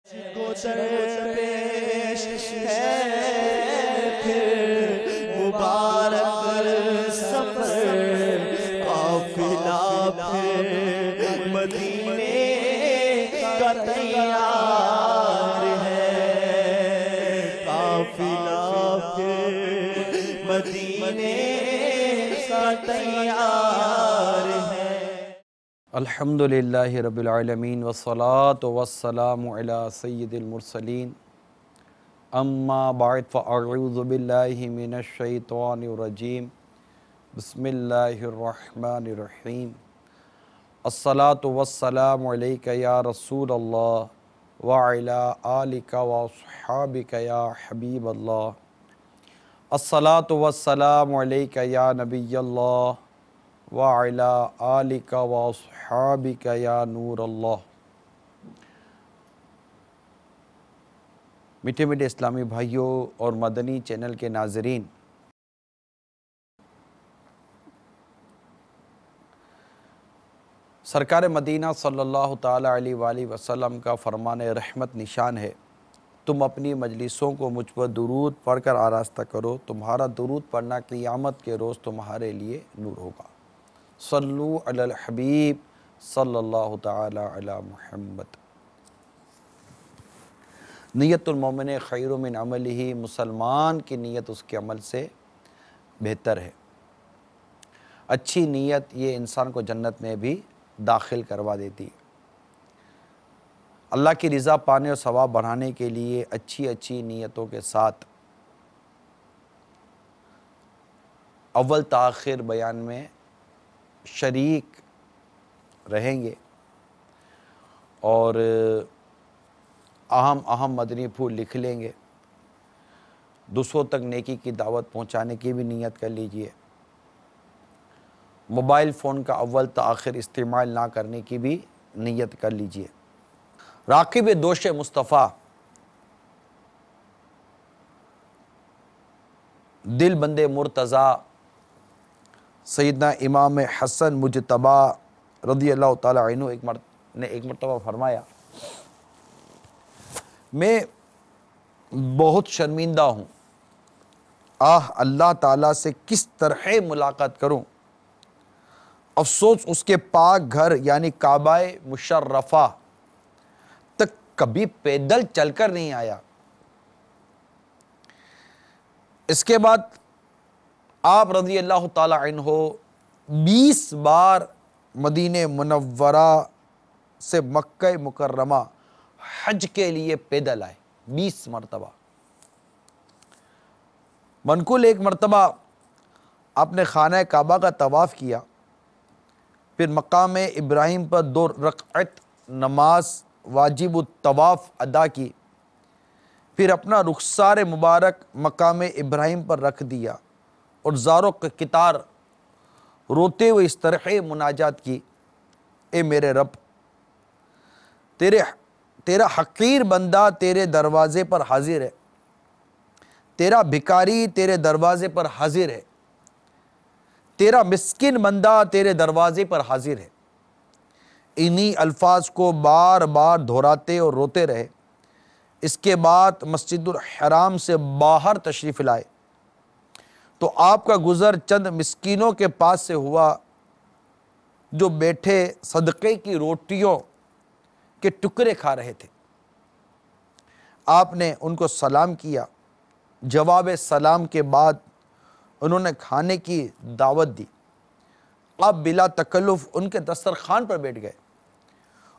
को दरपेश है फिर मुबारक सफर काफिला फिर मदीने का तैयार है, काफिला फिर मदीने का तैयार है। अल्हम्दुलिल्लाहि रब्बिल आलमीन वस्सलातु वस्सलामु अला सय्यिदिल मुरसलीन अम्मा बाद फ़अऊज़ु बिल्लाहि मिनश शैतानिर रजीम बिस्मिल्लाहिर रहमानिर रहीम अस्सलातु वस्सलामु अलैका या रसूलल्लाह व अला आलिका व अस्हाबिका या हबीबल्लाह अस्सलातु वस्सलामु अलैका या नबियल्लाह व अला आलिका व अस्हाबिका या नूर अल्लाह। मीठे मीठे इस्लामी भाइयों और मदनी चैनल के नाज़रीन, सरकार मदीना सल्लल्लाहु ताला अलैहि वसल्लम का फरमान रहमत निशान है, तुम अपनी मजलिसों को मुझ पर दुरूद पढ़कर आरास्ता करो, तुम्हारा दुरूद पढ़ना क़ियामत के रोज़ तुम्हारे लिए नूर होगा। सल्लु अलल हबीब सल्लल्लाहु ताला अला मुहम्मद। नियतुल मोमिन खैरु मिन अमलिही, मुसलमान की नीयत उसके अमल से बेहतर है। अच्छी नीयत ये इंसान को जन्नत में भी दाखिल करवा देती है। अल्लाह की रज़ा पाने और सवाब बढ़ाने के लिए अच्छी अच्छी नीयतों के साथ अव्वल ताखिर बयान में शरीक रहेंगे और अहम अहम मदनी फूल लिख लेंगे। दूसरों तक नेकी की दावत पहुंचाने की भी नीयत कर लीजिए। मोबाइल फ़ोन का अव्वल त आखिर इस्तेमाल ना करने की भी नीयत कर लीजिए। राक़िब दोष मुस्तफ़ा, दिल बंदे मुर्तज़ा सैयदना इमाम हसन मुजतबा रज़ी अल्लाह ताला अन्हु एक मरतबा फरमाया, मैं बहुत शर्मिंदा हूँ, अल्लाह ताला से किस तरह मुलाकात करूँ। अफसोस उसके पाक घर यानी काबाए मुशर्रफा तक कभी पैदल चलकर नहीं आया। इसके बाद आप रज़ी अल्लाह ताला अन्हु 20 बार मदीने मुनव्वरा से मक्का मुकर्रमा हज के लिए पैदल आए, 20 मरतबा। मनकुल एक मरतबा आपने खाना काबा का तवाफ़ किया, फिर मकाम इब्राहिम पर 2 रकअत नमाज वाजिब तवाफ़ अदा की, फिर अपना रुखसार मुबारक मकाम इब्राहिम पर रख दिया और ज़ारो कितार रोते हुए इस तरह मुनाजात की, ए मेरे रब, तेरा हकीर बंदा तेरे दरवाज़े पर हाजिर है, तेरा भिकारी तेरे दरवाज़े पर हाजिर है, तेरा मिस्किन बंदा तेरे दरवाज़े पर हाजिर है। इन्हीं अल्फाज को बार बार दोहराते और रोते रहे। इसके बाद मस्जिदुल हराम से बाहर तशरीफ़ लाए तो आपका गुज़र चंद मिस्कीनों के पास से हुआ जो बैठे सदक़े की रोटियों के टुकड़े खा रहे थे। आपने उनको सलाम किया। जवाब सलाम के बाद उन्होंने खाने की दावत दी। आप बिला तकल्लुफ़ उनके दस्तरखान पर बैठ गए।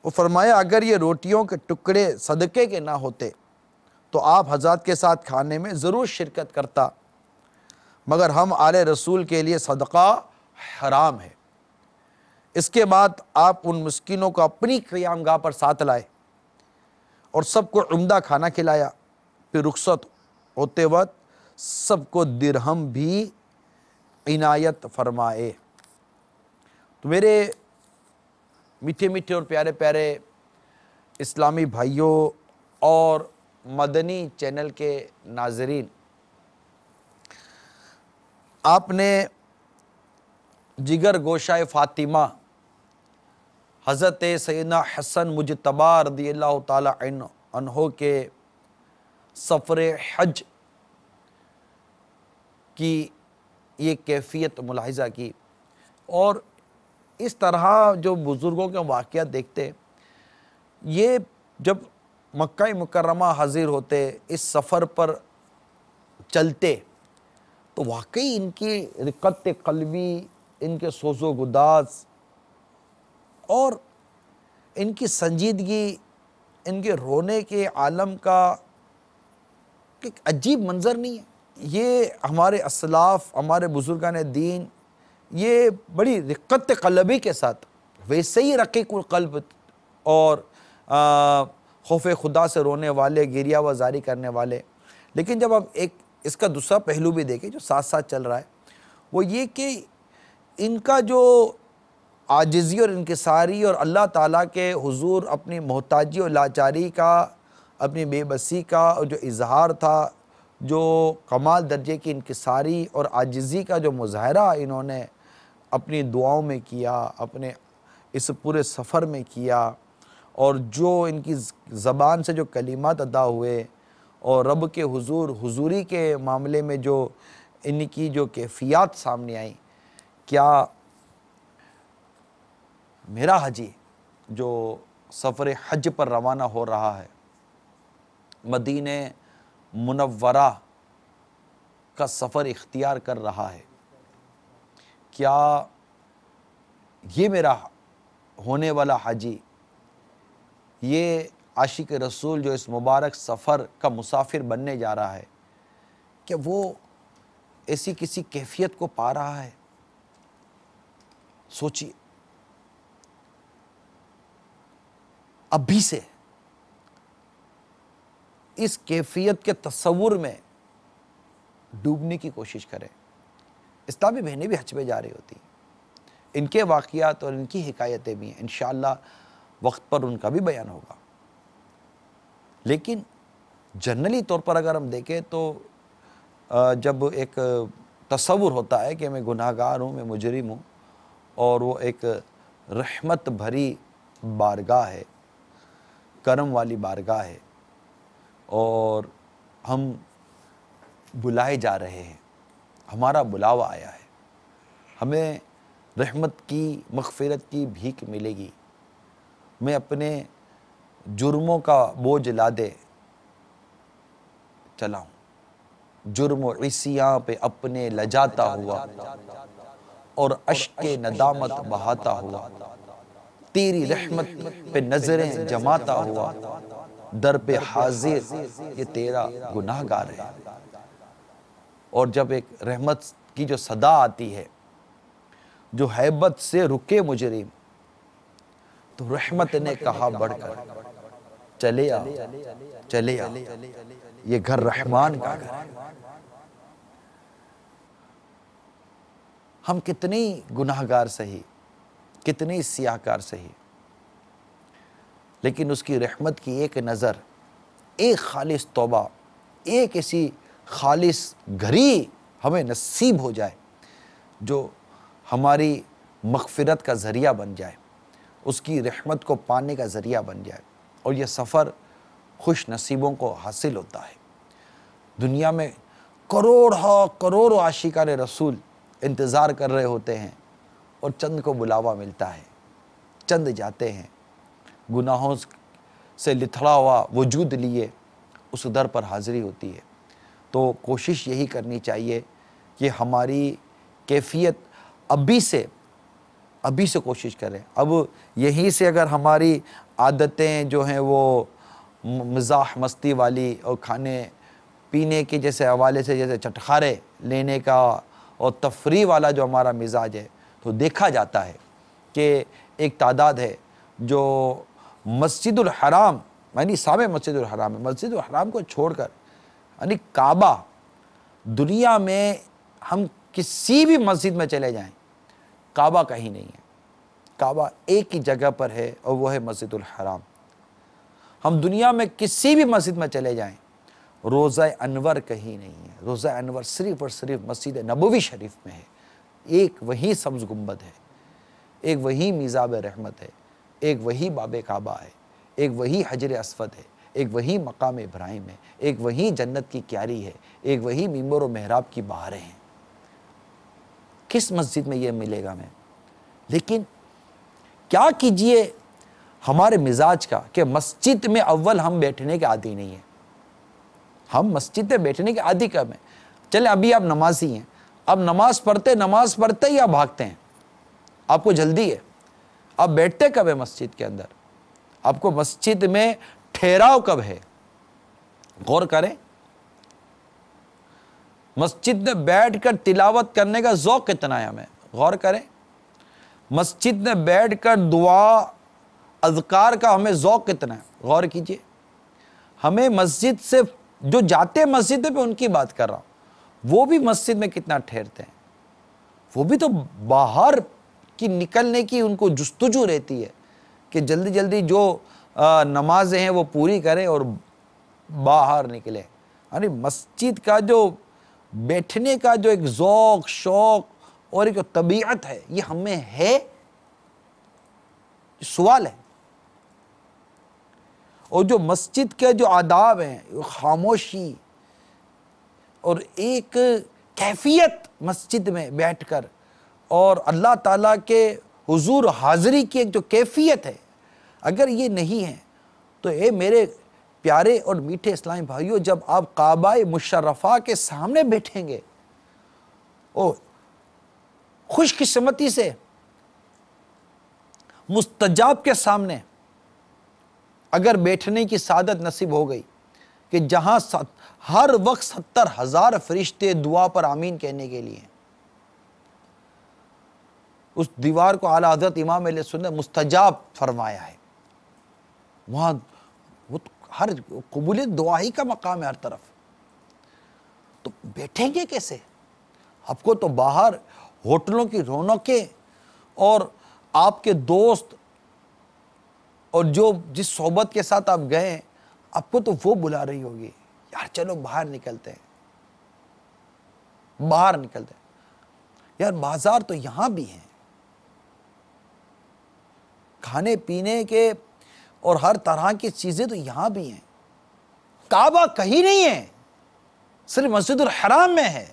वो फरमाया, अगर ये रोटियों के टुकड़े सदक़े के ना होते तो आप हज़रत के साथ खाने में ज़रूर शिरकत करता, मगर हम आले रसूल के लिए सदका हराम है। इसके बाद आप उन मिस्कीनों को अपनी क़ियामगाह पर साथ लाए और सबको उम्दा खाना खिलाया। फिर रुखसत होते वक्त सबको दिरहम भी इनायत फरमाए। तो मेरे मीठे मीठे और प्यारे प्यारे इस्लामी भाइयों और मदनी चैनल के नाज़रीन, आपने जिगर गोशाए फ़ातिमा हज़रत सैयदना हसन मुजतबा रज़ियल्लाहु ताला अन्हु अन्हो के सफ़र हज की ये कैफियत मुलाहिज़ा की। और इस तरह जो बुज़ुर्गों के वाक़यात देखते, ये जब मक्का मुकर्रमा हाज़िर होते, इस सफ़र पर चलते, तो वाकई इनकी रिक़त क़ल्बी, इनके सोज़ो गुदाज़ और इनकी संजीदगी, इनके रोने के आलम का एक अजीब मंज़र नहीं है। ये हमारे असलाफ़, हमारे बुज़ुर्गान दीन, ये बड़ी रिक़त क़ल्बी के साथ वैसे ही रक़ीक़ुल क़ल्ब और खौफ़ खुदा से रोने वाले, गिरिया वज़ारी करने वाले। लेकिन जब आप एक इसका दूसरा पहलू भी देखें जो साथ साथ चल रहा है, वो ये कि इनका जो आजिज़ी और इनकिसारी और अल्लाह ताला के हुज़ूर अपनी मोहताजी और लाचारी का, अपनी बेबसी का और जो इज़हार था, जो कमाल दर्जे की इनकिसारी और आजिज़ी का जो मुज़ाहरा इन्होंने अपनी दुआओं में किया, अपने इस पूरे सफ़र में किया, और जो इनकी ज़बान से जो कलिमात अदा हुए और रब के हुज़ूर हुज़ूरी के मामले में जो इनकी जो कैफ़ियत सामने आई, क्या मेरा हाजी जो सफ़र हज पर रवाना हो रहा है, मदीने मुनव्वरा का सफ़र इख्तियार कर रहा है, क्या ये मेरा होने वाला हाजी, ये आशिक रसूल जो इस मुबारक सफ़र का मुसाफिर बनने जा रहा है, क्या वो ऐसी किसी कैफियत को पा रहा है? सोचिए, अभी से इस कैफियत के तस्वुर में डूबने की कोशिश करें। इस्लामी बहनें भी हज पे जा रही होती, इनके वाक़ियात और इनकी हिकायतें भी हैं, इंशाअल्लाह वक्त पर उनका भी बयान होगा। लेकिन जनरली तौर पर अगर हम देखें तो जब एक तस्वुर होता है कि मैं गुनाहगार हूँ, मैं मुजरिम हूँ, और वो एक रहमत भरी बारगाह है, करम वाली बारगाह है, और हम बुलाए जा रहे हैं, हमारा बुलावा आया है, हमें रहमत की, मग़फ़िरत की भीख मिलेगी, मैं अपने जुर्मों का बोझ लादे चला हूँ, जुर्म व इसियाँ पे अपने लजाता हुआ और अश्के नदामत बहाता हुआ, तेरी रहमत पे नज़रें जमाता हुआ, दर पे हाजिर ये तेरा गुनाहगार है। और जब एक रहमत की जो सदा आती है, जो हैबत से रुके मुजरिम, तो रहमत ने कहा बढ़कर चले आ, चले आ, ये घर रहमान का घर है। हम कितने गुनाहगार सही, कितने सियाहकार सही, लेकिन उसकी रहमत की एक नज़र, एक खालिस तौबा, एक ऐसी खालिस घड़ी हमें नसीब हो जाए जो हमारी मग़फ़िरत का ज़रिया बन जाए, उसकी रहमत को पाने का ज़रिया बन जाए, और यह सफ़र खुश नसीबों को हासिल होता है। दुनिया में करोड़ों आशिकाने रसूल इंतज़ार कर रहे होते हैं, और चंद को बुलावा मिलता है, चंद जाते हैं, गुनाहों से लिथड़ा हुआ वजूद लिए उस दर पर हाज़िरी होती है। तो कोशिश यही करनी चाहिए कि हमारी कैफियत अभी से कोशिश करें। अब यहीं से अगर हमारी आदतें जो हैं वो मज़ाह मस्ती वाली और खाने पीने के जैसे हवाले से, जैसे चटखारे लेने का और तफरी वाला जो हमारा मिजाज है, तो देखा जाता है कि एक तादाद है जो मस्जिदुल हराम, यानी सामे मस्जिदुल हराम है, मस्जिदुल हराम को छोड़कर यानी काबा, दुनिया में हम किसी भी मस्जिद में चले जाएं, काबा कहीं नहीं है, काबा एक ही जगह पर है, और वो है मस्जिदुल हराम। हम दुनिया में किसी भी मस्जिद में चले जाएं, रोज़ा अनवर कहीं नहीं है, रोज़ा अनवर सिर्फ़ और सिर्फ मस्जिद नबवी शरीफ में है। एक वही सब्ज़ गुंबद है, एक वही मिज़ाब रहमत है, एक वही बाब काबा है, एक वही हजर अस्वद है, एक वही मकाम इब्राहिम है, एक वही जन्नत की क्यारी है, एक वही मिंबर और मेहराब की बहारें हैं। किस मस्जिद में ये मिलेगा हमें? लेकिन क्या कीजिए हमारे मिजाज का कि मस्जिद में अव्वल हम बैठने के आदी नहीं है। हम मस्जिद में बैठने के आदी कब हैं? चले अभी आप नमाजी हैं, अब नमाज पढ़ते ही आप भागते हैं, आपको जल्दी है। अब बैठते कब है मस्जिद के अंदर? आपको मस्जिद में ठहराव कब है? गौर करें। मस्जिद में बैठकर तिलावत करने का ज़ौक़ कितना है हमें? गौर करें। मस्जिद में बैठकर दुआ अज़कार का हमें ज़ौक़ कितना है? गौर कीजिए। हमें मस्जिद से जो जाते मस्जिद पे उनकी बात कर रहा हूँ, वो भी मस्जिद में कितना ठहरते हैं? वो भी तो बाहर की निकलने की उनको जुस्तजू रहती है कि जल्दी जल्दी जो नमाजें हैं वो पूरी करें और बाहर निकले। यानी मस्जिद का जो बैठने का जो एक ज़ौक़ शौक़ और एक तबीयत है, ये हमें है? सवाल है। और जो मस्जिद के जो आदाब हैं, खामोशी और एक कैफियत मस्जिद में बैठकर और अल्लाह ताला के हुजूर हाज़िरी की एक जो कैफियत है, अगर ये नहीं है तो ये मेरे प्यारे और मीठे इस्लामी भाइयों, जब आप काबाए मुशर्रफा के सामने बैठेंगे, ओ खुशकिस्मती से मुस्तजाब के सामने अगर बैठने की सादत नसीब हो गई कि जहां हर वक्त 70,000 फरिश्ते दुआ पर आमीन कहने के लिए, उस दीवार को आला हज़रत इमाम अहले सुन्नत मुस्तजाब फरमाया है। वहां वो हर कबूलियत दुआ ही का मकाम है हर तरफ। तो बैठेंगे कैसे? आपको तो बाहर होटलों की रौनकें और आपके दोस्त और जो जिस सोबत के साथ आप गए, आपको तो वो बुला रही होगी, यार चलो बाहर निकलते हैं, बाहर निकलते हैं। यार बाजार तो यहां भी हैं, खाने पीने के और हर तरह की चीजें तो यहां भी हैं। काबा कहीं नहीं है, सिर्फ मस्जिदुल हराम में है।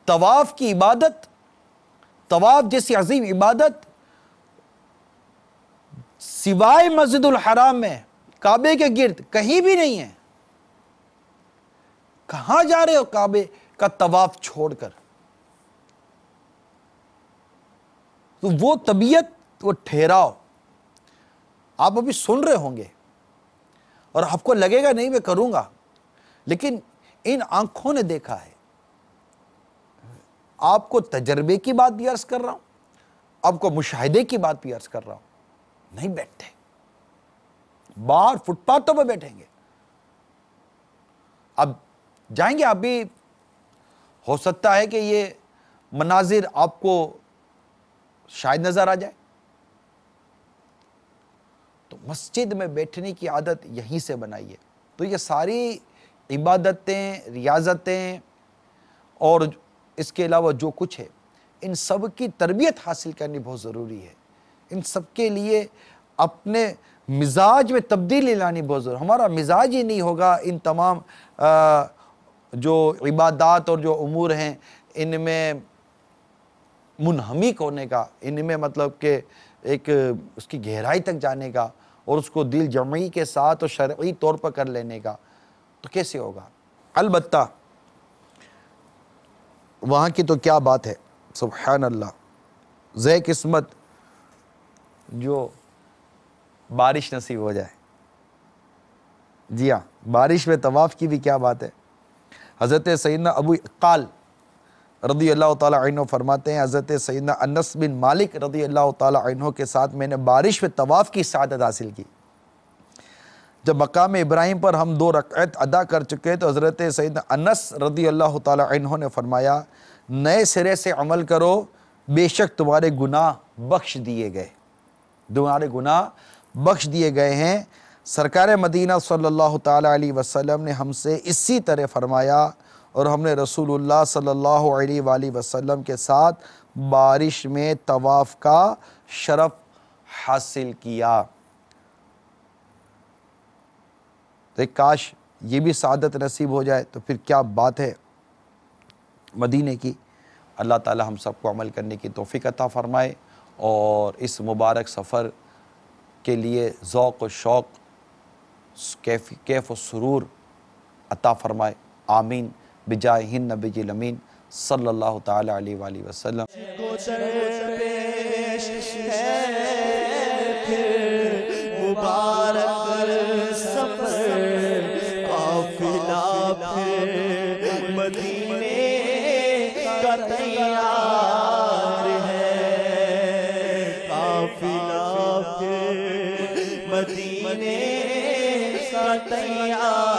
तवाफ की इबादत, तवाफ जैसी अजीम इबादत सिवाय मस्जिदुल हराम में, काबे के गिर्द कहीं भी नहीं है। कहां जा रहे हो काबे का तवाफ छोड़कर? तो वो तबीयत, वो ठहराव आप अभी सुन रहे होंगे और आपको लगेगा नहीं मैं करूंगा, लेकिन इन आंखों ने देखा है। आपको तजर्बे की बात भी अर्ज कर रहा हूं, आपको मुशाहिदे की बात भी अर्ज कर रहा हूं। नहीं बैठते, बाहर फुटपाथों पर बैठेंगे। अब जाएंगे, आप भी हो सकता है कि ये मनाजिर आपको शायद नजर आ जाए। तो मस्जिद में बैठने की आदत यहीं से बनाइए। तो ये सारी इबादतें, रियाजतें और इसके अलावा जो कुछ है, इन सब की तरबियत हासिल करनी बहुत ज़रूरी है। इन सब के लिए अपने मिजाज में तब्दीली लानी बहुत ज़रूरी। हमारा मिजाज ही नहीं होगा इन तमाम जो इबादत और जो उमूर हैं इनमें मुनहमिक होने का, इनमें मतलब कि एक उसकी गहराई तक जाने का और उसको दिल जमी के साथ और शरई तौर पर कर लेने का, तो कैसे होगा? अलबत्ता वहाँ की तो क्या बात है, सुभान अल्लाह। ज़े किस्मत जो बारिश नसीब हो जाए। जी हाँ, बारिश में तवाफ़ की भी क्या बात है। हज़रत सैयदना अबू इक्काल रज़ी अल्लाह ताला अन्हु फरमाते हैं, हज़रत सैयदना अनस बिन मालिक रज़ी अल्लाह ताला अन्हु के साथ मैंने बारिश में तवाफ़ की सआदत हासिल की। जब मकाम इब्राहिम पर हम 2 रकअत अदा कर चुके तो हज़रत सैयदना अनस रज़ी अल्लाह ताला अन्हु ने फरमाया, नए सिरे से अमल करो, बेशक तुम्हारे गुनाह बख्श दिए गए, तुम्हारे गुनाह बख्श दिए गए हैं। सरकार मदीना सल्लल्लाहु ताला अलैहि वसल्लम ने हमसे इसी तरह फरमाया और हमने रसूलुल्लाह सल्लल्लाहु अलैहि वसल्लम के साथ बारिश में तवाफ़ का शरफ़ हासिल किया। तो काश ये भी सादत नसीब हो जाए तो फिर क्या बात है मदीने की। अल्लाह ताला हम सबको अमल करने की तौफीक अता फ़रमाए और इस मुबारक सफ़र के लिए ज़ौक़ व शौक़ कैफ़ व सुरूर अता फ़रमाए। आमीन बिजाए हिन नबी अमीन सल्लल्लाहु ताला अलैहि वसल्लम। मुबारक सफर काफिला फिर मदीने का तैयार है, काफिला फिर मदीने का तैयार